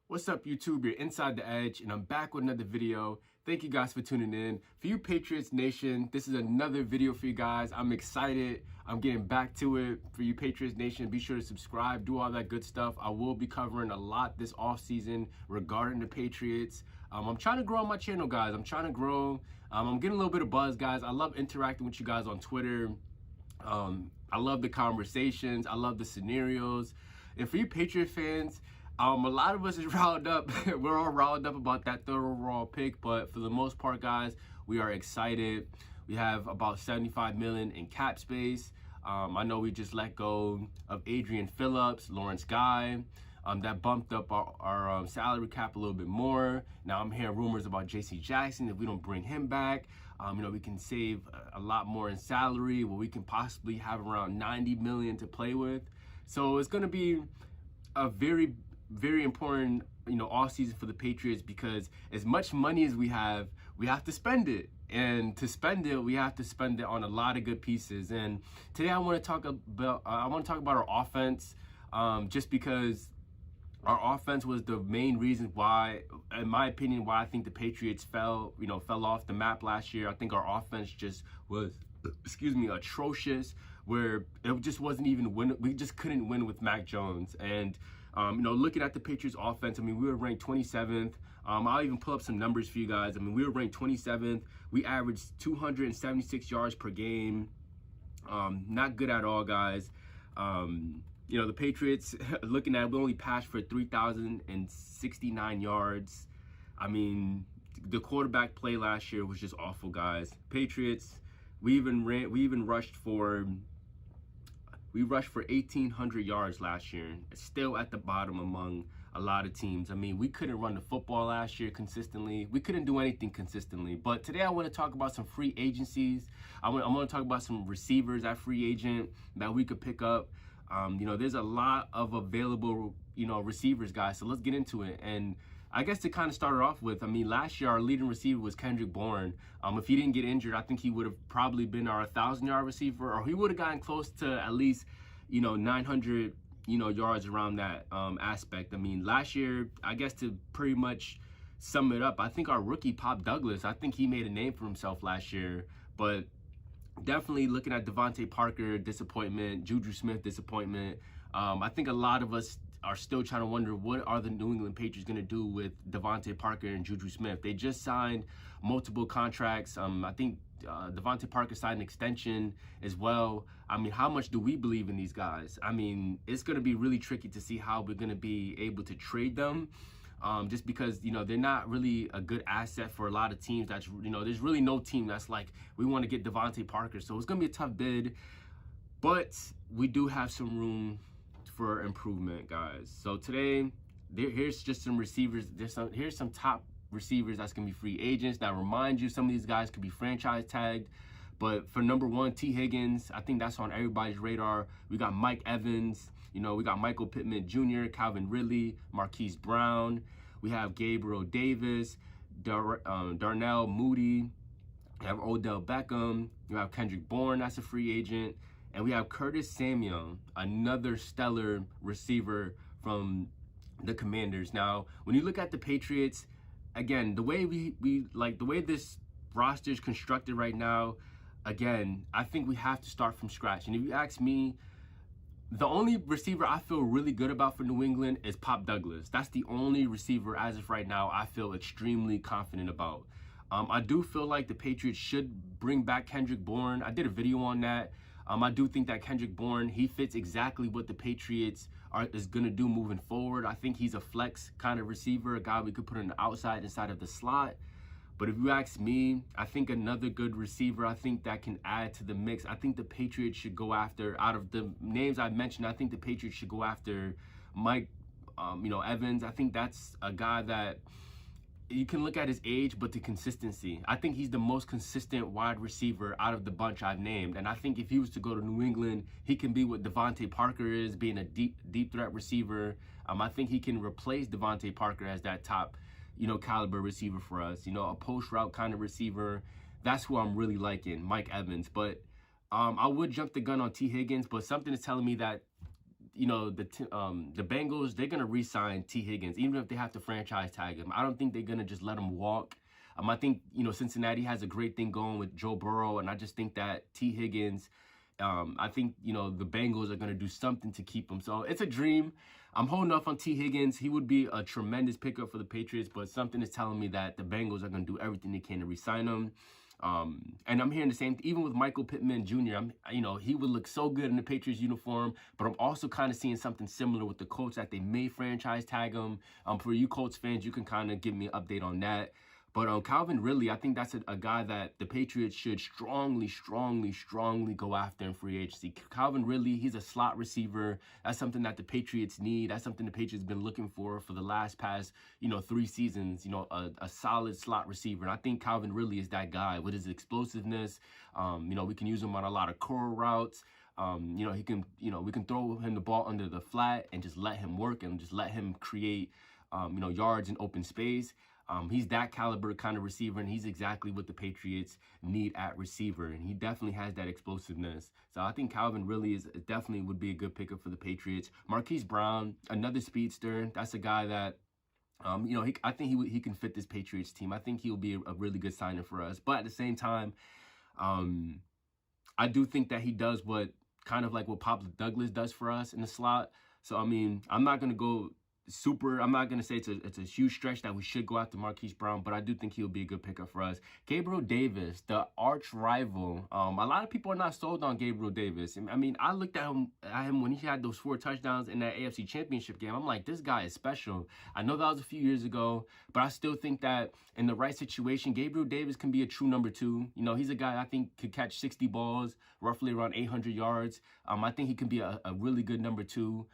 What's up, YouTube? You're Inside the Edge, and I'm back with another video. Thank you guys for tuning in. For you Patriots Nation, this is another video for you guys. I'm excited. I'm getting back to it. For you Patriots Nation, be sure to subscribe, do all that good stuff. I will be covering a lot this offseason regarding the Patriots. I'm trying to grow on my channel, guys. I'm trying to grow. I'm getting a little bit of buzz, guys. I love interacting with you guys on Twitter. I love the conversations. I love the scenarios. And for you Patriot fans, a lot of us is riled up. We're all riled up about that third overall pick, but for the most part, guys, we are excited. We have about $75 million in cap space. I know we just let go of Adrian Phillips, Lawrence Guy. That bumped up our salary cap a little bit more. Now I'm hearing rumors about J.C. Jackson. If we don't bring him back, we can save a lot more in salary. Well, we can possibly have around $90 million to play with. So it's going to be a very important, off season for the Patriots, because as much money as we have to spend it. And to spend it, we have to spend it on a lot of good pieces. And today I want to talk about our offense, just because our offense was the main reason why, in my opinion, why I think the Patriots fell off the map last year. I think our offense just was, atrocious, where it just wasn't even win. We just couldn't win with Mac Jones. And looking at the Patriots offense, we were ranked 27th. I'll even pull up some numbers for you guys. We were ranked 27th. We averaged 276 yards per game. Not good at all, guys. The Patriots, looking at it, we only passed for 3,069 yards. The quarterback play last year was just awful, guys. Patriots, we rushed for 1,800 yards last year. It's still at the bottom among a lot of teams. We couldn't run the football last year consistently. We couldn't do anything consistently. But today I want to talk about some free agencies. I'm going to talk about some receivers at free agent that we could pick up. There's a lot of available, receivers, guys. So let's get into it. And I guess to kind of start it off with, last year our leading receiver was Kendrick Bourne. If he didn't get injured, I think he would have probably been our 1,000-yard receiver, or he would have gotten close to at least, 900, yards around that aspect. Last year, I guess to pretty much sum it up, I think our rookie Pop Douglas, I think he made a name for himself last year. But definitely looking at Devontae Parker, disappointment. Juju Smith, disappointment. I think a lot of us are still trying to wonder, what are the New England Patriots going to do with Devontae Parker and Juju Smith? They just signed multiple contracts. I think Devontae Parker signed an extension as well. How much do we believe in these guys? It's going to be really tricky to see how we're going to be able to trade them. Just because, they're not really a good asset for a lot of teams. That's, there's really no team that's like, we want to get Devontae Parker. So it's going to be a tough bid, but we do have some room for improvement, guys. So today, here's just some receivers. Here's some top receivers that's going to be free agents. Now, remind you, some of these guys could be franchise tagged. But for number one, T. Higgins, I think that's on everybody's radar. We got Mike Evans. We got Michael Pittman Jr., Calvin Ridley, Marquise Brown. We have Gabriel Davis, Darnell Mooney. We have Odell Beckham. You have Kendrick Bourne, that's a free agent. And we have Curtis Samuel, another stellar receiver from the Commanders. Now, when you look at the Patriots, again, the way the way this roster is constructed right now, again, I think we have to start from scratch. And if you ask me, the only receiver I feel really good about for New England is Pop Douglas. That's the only receiver as of right now I feel extremely confident about. I do feel like the Patriots should bring back Kendrick Bourne. I did a video on that. I do think that Kendrick Bourne, he fits exactly what the Patriots is going to do moving forward. I think he's a flex kind of receiver, a guy we could put on the outside, inside of the slot. But if you ask me, I think another good receiver, I think that can add to the mix. I think the Patriots should go after, out of the names I mentioned, I think the Patriots should go after Mike, Evans. I think that's a guy that you can look at his age, but the consistency. I think he's the most consistent wide receiver out of the bunch I've named. And I think if he was to go to New England, he can be what Devontae Parker is, being a deep threat receiver. I think he can replace Devontae Parker as that top, caliber receiver for us. A post route kind of receiver. That's who I'm really liking, Mike Evans. But I would jump the gun on T. Higgins, but something is telling me that the Bengals, they're gonna re-sign T. Higgins, even if they have to franchise tag him. I don't think they're gonna just let him walk. I think Cincinnati has a great thing going with Joe Burrow, and I just think that T. Higgins, I think the Bengals are gonna do something to keep him. So it's a dream. I'm holding off on T. Higgins. He would be a tremendous pickup for the Patriots, but something is telling me that the Bengals are gonna do everything they can to re-sign him. And I'm hearing the same, even with Michael Pittman Jr. He would look so good in the Patriots uniform, but I'm also kind of seeing something similar with the Colts that they may franchise tag him. For you Colts fans, you can kind of give me an update on that. But Calvin Ridley, I think that's a guy that the Patriots should strongly go after in free agency. Calvin Ridley, he's a slot receiver. That's something that the Patriots need. That's something the Patriots have been looking for the past 3 seasons, a solid slot receiver. And I think Calvin Ridley is that guy with his explosiveness. We can use him on a lot of curl routes. We can throw him the ball under the flat and just let him work and just let him create, yards in open space. He's that caliber kind of receiver, and he's exactly what the Patriots need at receiver, and he definitely has that explosiveness. So I think Calvin really definitely would be a good pickup for the Patriots. Marquise Brown, another speedster. That's a guy that, I think he can fit this Patriots team. I think he'll be a really good signing for us. But at the same time, I do think that he does what Pop Douglas does for us in the slot. So, I'm not going to go I'm not going to say it's a huge stretch that we should go after Marquise Brown, but I do think he'll be a good pickup for us. Gabriel Davis, the arch rival. A lot of people are not sold on Gabriel Davis. I looked at him when he had those 4 touchdowns in that AFC Championship game. I'm like, this guy is special. I know that was a few years ago, but I still think that in the right situation, Gabriel Davis can be a true number 2. He's a guy I think could catch 60 balls, roughly around 800 yards. I think he can be a really good number 2.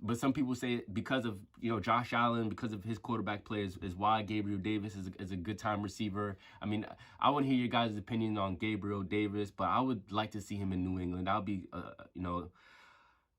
But some people say because of Josh Allen, because of his quarterback play is why Gabriel Davis is a good time receiver. I want to hear your guys' opinion on Gabriel Davis, but I would like to see him in New England. That'll be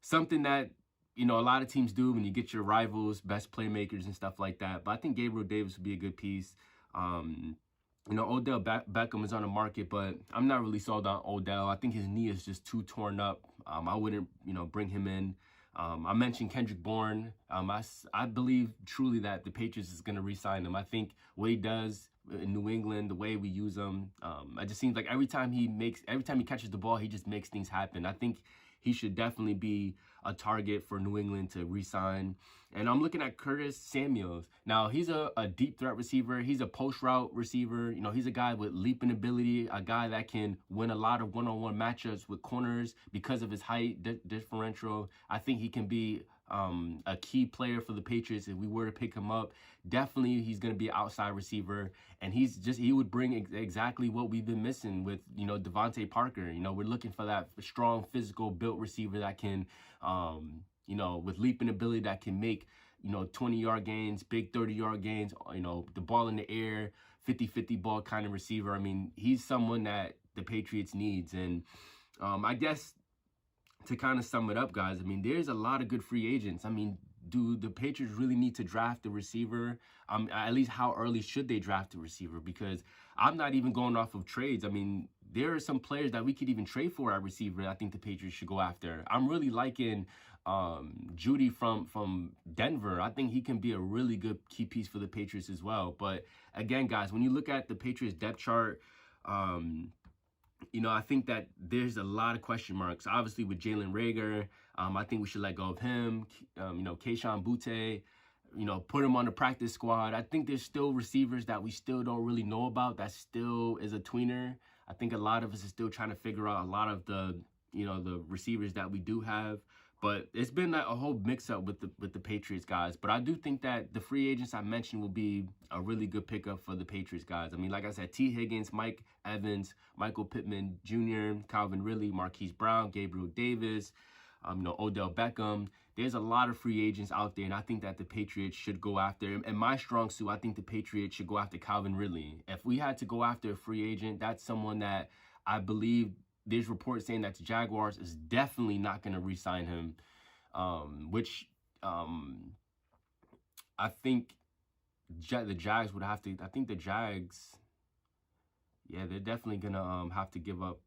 something that a lot of teams do when you get your rivals, best playmakers and stuff like that. But I think Gabriel Davis would be a good piece. Odell Beckham is on the market, but I'm not really sold on Odell. I think his knee is just too torn up. I wouldn't bring him in. I mentioned Kendrick Bourne. I believe truly that the Patriots is going to re-sign him. I think what he does in New England, the way we use him, it just seems like every time he catches the ball, he just makes things happen. I think he should definitely be a target for New England to re-sign. And I'm looking at Curtis Samuels. Now, he's a deep threat receiver. He's a post route receiver. He's a guy with leaping ability, a guy that can win a lot of one-on-one matchups with corners because of his height differential. I think he can be a key player for the Patriots if we were to pick him up. Definitely, he's going to be an outside receiver, and he would bring exactly what we've been missing with Devontae Parker. We're looking for that strong, physical, built receiver that can, with leaping ability that can make 20-yard gains, big 30-yard gains. The ball in the air, 50-50 ball kind of receiver. He's someone that the Patriots needs, and I guess to kind of sum it up, guys, there's a lot of good free agents. Do the Patriots really need to draft a receiver? At least how early should they draft a receiver? Because I'm not even going off of trades. There are some players that we could even trade for at receiver that I think the Patriots should go after. I'm really liking Judy from Denver. I think he can be a really good key piece for the Patriots as well. But again, guys, when you look at the Patriots depth chart, I think that there's a lot of question marks. Obviously, with Jalen Reagor, I think we should let go of him. Keyshawn Butte, put him on the practice squad. I think there's still receivers that we still don't really know about. That still is a tweener. I think a lot of us are still trying to figure out a lot of the receivers that we do have. But it's been a whole mix-up with the Patriots, guys. But I do think that the free agents I mentioned will be a really good pickup for the Patriots, guys. Like I said, T. Higgins, Mike Evans, Michael Pittman Jr., Calvin Ridley, Marquise Brown, Gabriel Davis, Odell Beckham. There's a lot of free agents out there, and I think that the Patriots should go after. And my strong suit, I think the Patriots should go after Calvin Ridley. If we had to go after a free agent, that's someone that I believe there's reports saying that the Jaguars is definitely not going to re-sign him, which I think the Jags would have to. I think the Jags, yeah, they're definitely going to have to give up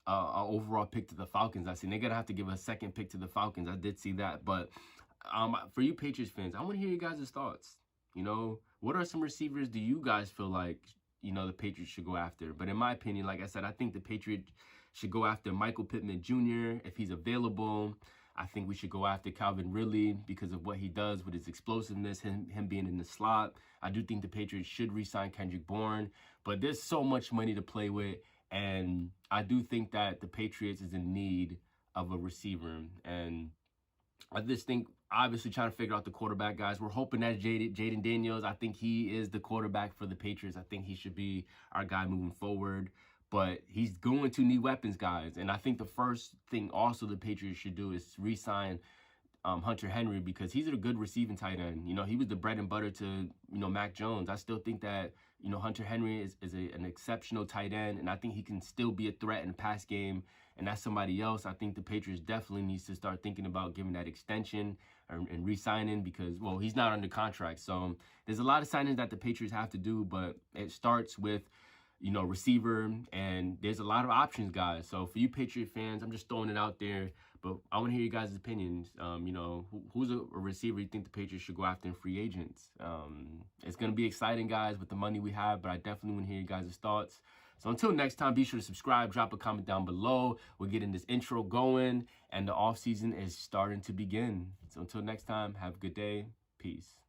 overall pick to the Falcons. I seen they're gonna have to give a second pick to the Falcons. I did see that, but for you Patriots fans, I want to hear you guys' thoughts. You know, what are some receivers do you guys feel like, you know, the Patriots should go after? But in my opinion, like I said, I think the Patriots should go after Michael Pittman Jr. if he's available. I think we should go after Calvin Ridley because of what he does with his explosiveness, him being in the slot. I do think the Patriots should re-sign Kendrick Bourne, but there's so much money to play with, and I do think that the Patriots is in need of a receiver. And I just think, obviously, trying to figure out the quarterback, guys. We're hoping that Jaden Daniels, I think he is the quarterback for the Patriots. I think he should be our guy moving forward. But he's going to need weapons, guys. And I think the first thing also the Patriots should do is re-sign Hunter Henry, because he's a good receiving tight end. You know, he was the bread and butter to, you know, Mac Jones. I still think that, you know, Hunter Henry is an exceptional tight end, and I think he can still be a threat in the pass game. And that's somebody else I think the Patriots definitely needs to start thinking about giving that extension and re-signing, because, well, he's not under contract. So there's a lot of signings that the Patriots have to do, but it starts with, you know, receiver, and there's a lot of options, guys. So for you Patriot fans, I'm just throwing it out there, but I want to hear you guys' opinions. You know, who's a receiver you think the Patriots should go after in free agents? It's going to be exciting, guys, with the money we have, but I definitely want to hear you guys' thoughts. So until next time, be sure to subscribe, drop a comment down below. We're getting this intro going, and the offseason is starting to begin. So until next time, have a good day. Peace.